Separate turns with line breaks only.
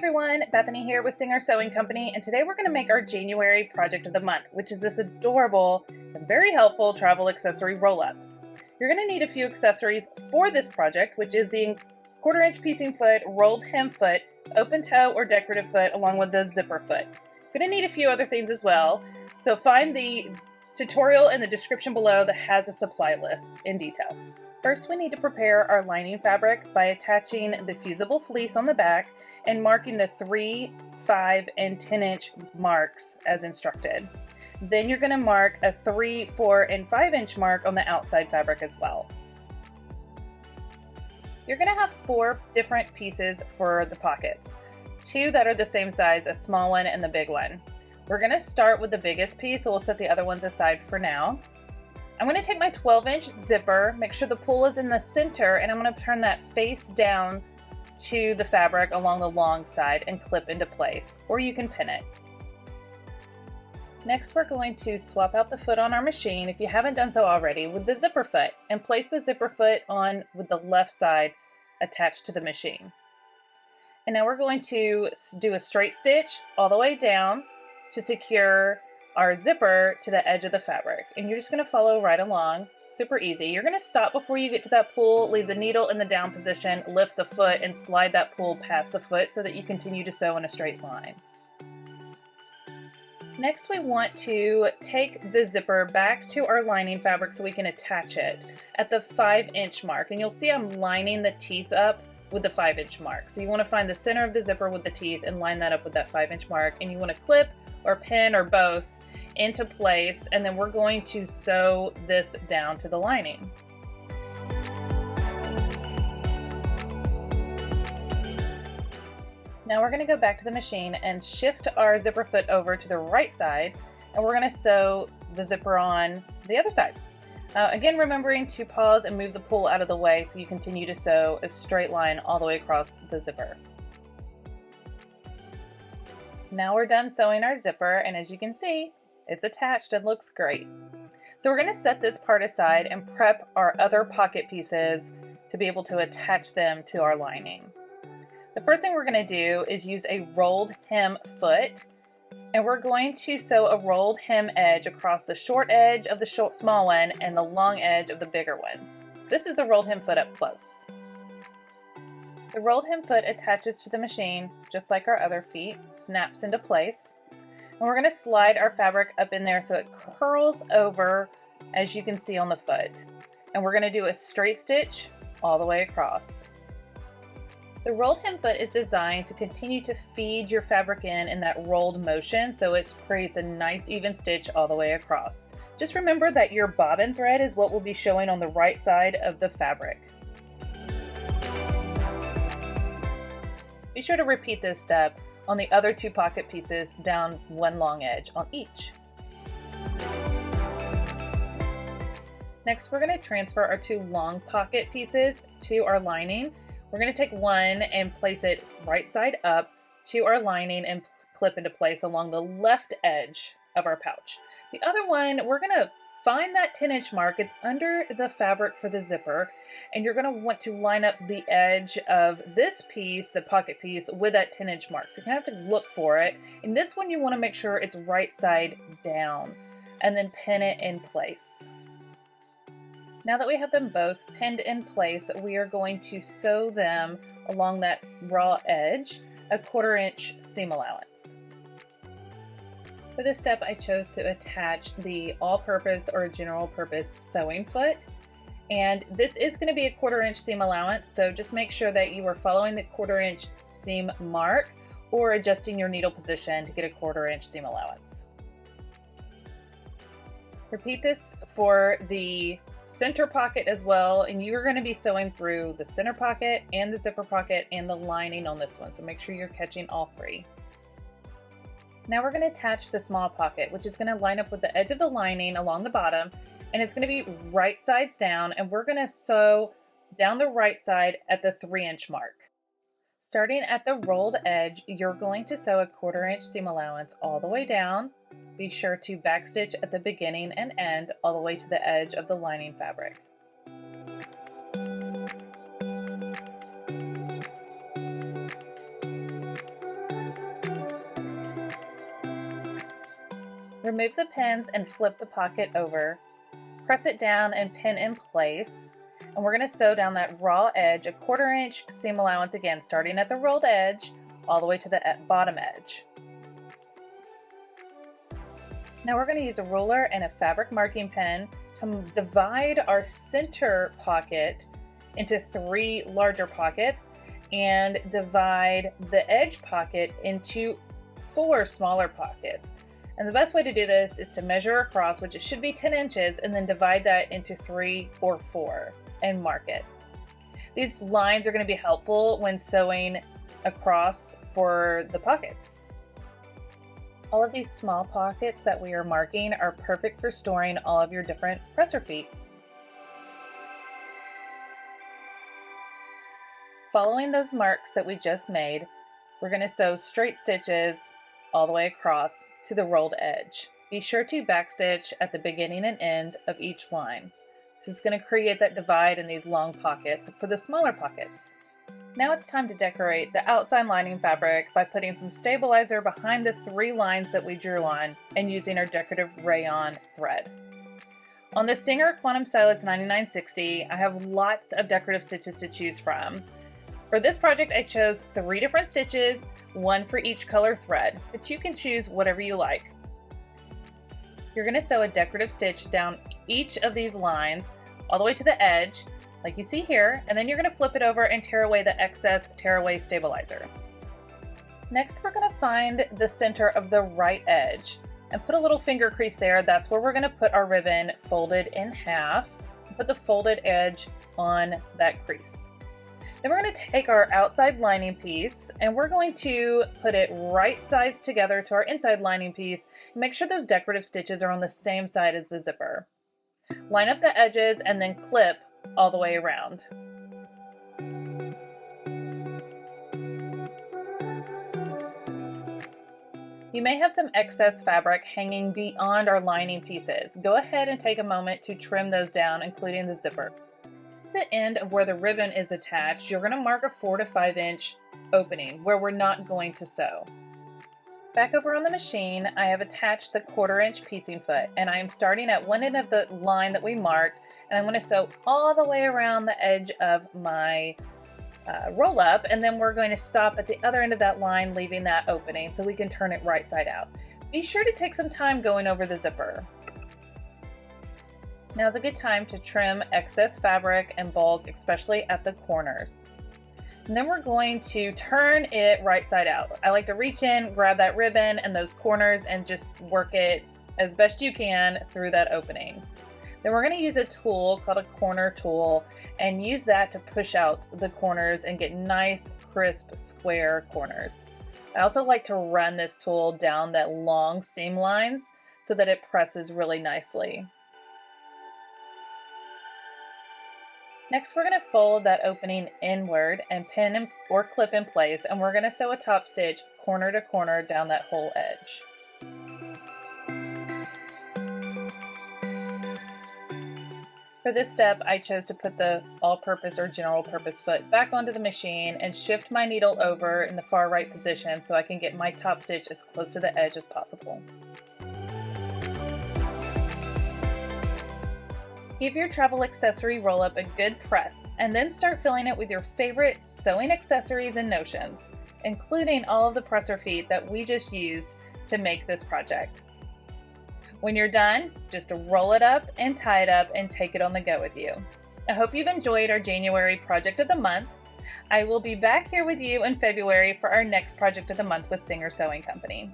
everyone, Bethany here with Singer Sewing Company, and today we're going to make our January project of the month, which is this adorable and very helpful travel accessory roll-up. You're going to need a few accessories for this project, which is the 1/4 inch piecing foot, rolled hem foot, open toe or decorative foot, along with the zipper foot. You're going to need a few other things as well, so find the tutorial in the description below that has a supply list in detail. First, we need to prepare our lining fabric by attaching the fusible fleece on the back and marking the 3, 5, and 10 inch marks as instructed. Then you're going to mark a 3, 4, and 5 inch mark on the outside fabric as well. You're going to have 4 different pieces for the pockets, 2 that are the same size, a small one and the big one. We're going to start with the biggest piece, so we'll set the other ones aside for now. I'm going to take my 12 inch zipper, make sure the pull is in the center, and I'm going to turn that face down to the fabric along the long side and clip into place, or you can pin it. Next, we're going to swap out the foot on our machine, if you haven't done so already, with the zipper foot, and place the zipper foot on with the left side attached to the machine. And now we're going to do a straight stitch all the way down to secure our zipper to the edge of the fabric, and you're just going to follow right along. Super easy. You're going to stop before you get to that pull, leave the needle in the down position, lift the foot, and slide that pull past the foot so that you continue to sew in a straight line. Next, we want to take the zipper back to our lining fabric so we can attach it at the 5 inch mark, and you'll see I'm lining the teeth up with the 5 inch mark. So you want to find the center of the zipper with the teeth and line that up with that 5 inch mark, and you want to clip or pin or both into place, and then we're going to sew this down to the lining. Now we're going to go back to the machine and shift our zipper foot over to the right side, and we're going to sew the zipper on the other side. Again, remembering to pause and move the pull out of the way so you continue to sew a straight line all the way across the zipper. Now we're done sewing our zipper, and as you can see, it's attached and looks great. So we're going to set this part aside and prep our other pocket pieces to be able to attach them to our lining. The first thing we're going to do is use a rolled hem foot, and we're going to sew a rolled hem edge across the short edge of the small one and the long edge of the bigger ones. This is the rolled hem foot up close. The rolled hem foot attaches to the machine just like our other feet, snaps into place, and we're going to slide our fabric up in there so it curls over, as you can see on the foot. And we're going to do a straight stitch all the way across. The rolled hem foot is designed to continue to feed your fabric in that rolled motion, so it creates a nice even stitch all the way across. Just remember that your bobbin thread is what will be showing on the right side of the fabric. Be sure to repeat this step on the other 2 pocket pieces down one long edge on each. Next, we're going to transfer our 2 long pocket pieces to our lining. We're going to take one and place it right side up to our lining and clip into place along the left edge of our pouch. The other one, we're going to find that 10 inch mark. It's under the fabric for the zipper, and you're going to want to line up the edge of this piece, the pocket piece, with that 10 inch mark. So you have to look for it. In this one, you want to make sure it's right side down and then pin it in place. Now that we have them both pinned in place, we are going to sew them along that raw edge, a 1/4 inch seam allowance. For this step, I chose to attach the all-purpose or general-purpose sewing foot, and this is going to be a 1/4 inch seam allowance, so just make sure that you are following the 1/4 inch seam mark or adjusting your needle position to get a 1/4 inch seam allowance. Repeat this for the center pocket as well, and you are going to be sewing through the center pocket and the zipper pocket and the lining on this one, so make sure you're catching all 3. Now we're going to attach the small pocket, which is going to line up with the edge of the lining along the bottom, and it's going to be right sides down, and we're going to sew down the right side at the 3 inch mark. Starting at the rolled edge, you're going to sew a 1/4 inch seam allowance all the way down. Be sure to backstitch at the beginning and end all the way to the edge of the lining fabric. Remove the pins and flip the pocket over. Press it down and pin in place. And we're going to sew down that raw edge a 1/4 inch seam allowance again, starting at the rolled edge all the way to the bottom edge. Now we're going to use a ruler and a fabric marking pen to divide our center pocket into 3 larger pockets and divide the edge pocket into 4 smaller pockets. And the best way to do this is to measure across, which it should be 10 inches, and then divide that into 3 or 4 and mark it. These lines are going to be helpful when sewing across for the pockets. All of these small pockets that we are marking are perfect for storing all of your different presser feet. Following those marks that we just made, we're going to sew straight stitches all the way across to the rolled edge. Be sure to backstitch at the beginning and end of each line. This is going to create that divide in these long pockets for the smaller pockets. Now it's time to decorate the outside lining fabric by putting some stabilizer behind the 3 lines that we drew on and using our decorative rayon thread. On the Singer Quantum Stylist 9960, I have lots of decorative stitches to choose from. For this project, I chose 3 different stitches, 1 for each color thread, but you can choose whatever you like. You're going to sew a decorative stitch down each of these lines all the way to the edge, like you see here, and then you're going to flip it over and tear away the excess tearaway stabilizer. Next, we're going to find the center of the right edge and put a little finger crease there. That's where we're going to put our ribbon folded in half and put the folded edge on that crease. Then we're going to take our outside lining piece and we're going to put it right sides together to our inside lining piece and make sure those decorative stitches are on the same side as the zipper. Line up the edges and then clip all the way around. You may have some excess fabric hanging beyond our lining pieces. Go ahead and take a moment to trim those down, including the zipper. Opposite end of where the ribbon is attached, you're going to mark a 4 to 5 inch opening where we're not going to sew. Back over on the machine, I have attached the 1/4 inch piecing foot, and I am starting at one end of the line that we marked, and I'm going to sew all the way around the edge of my roll up, and then we're going to stop at the other end of that line, leaving that opening so we can turn it right side out. Be sure to take some time going over the zipper. Now's a good time to trim excess fabric and bulk, especially at the corners. And then we're going to turn it right side out. I like to reach in, grab that ribbon and those corners and just work it as best you can through that opening. Then we're going to use a tool called a corner tool and use that to push out the corners and get nice, crisp, square corners. I also like to run this tool down that long seam lines so that it presses really nicely. Next, we're going to fold that opening inward and pin or clip in place, and we're going to sew a top stitch corner to corner down that whole edge. For this step, I chose to put the all-purpose or general purpose foot back onto the machine and shift my needle over in the far right position so I can get my top stitch as close to the edge as possible. Give your travel accessory roll-up a good press, and then start filling it with your favorite sewing accessories and notions, including all of the presser feet that we just used to make this project. When you're done, just roll it up and tie it up and take it on the go with you. I hope you've enjoyed our January Project of the Month. I will be back here with you in February for our next Project of the Month with Singer Sewing Company.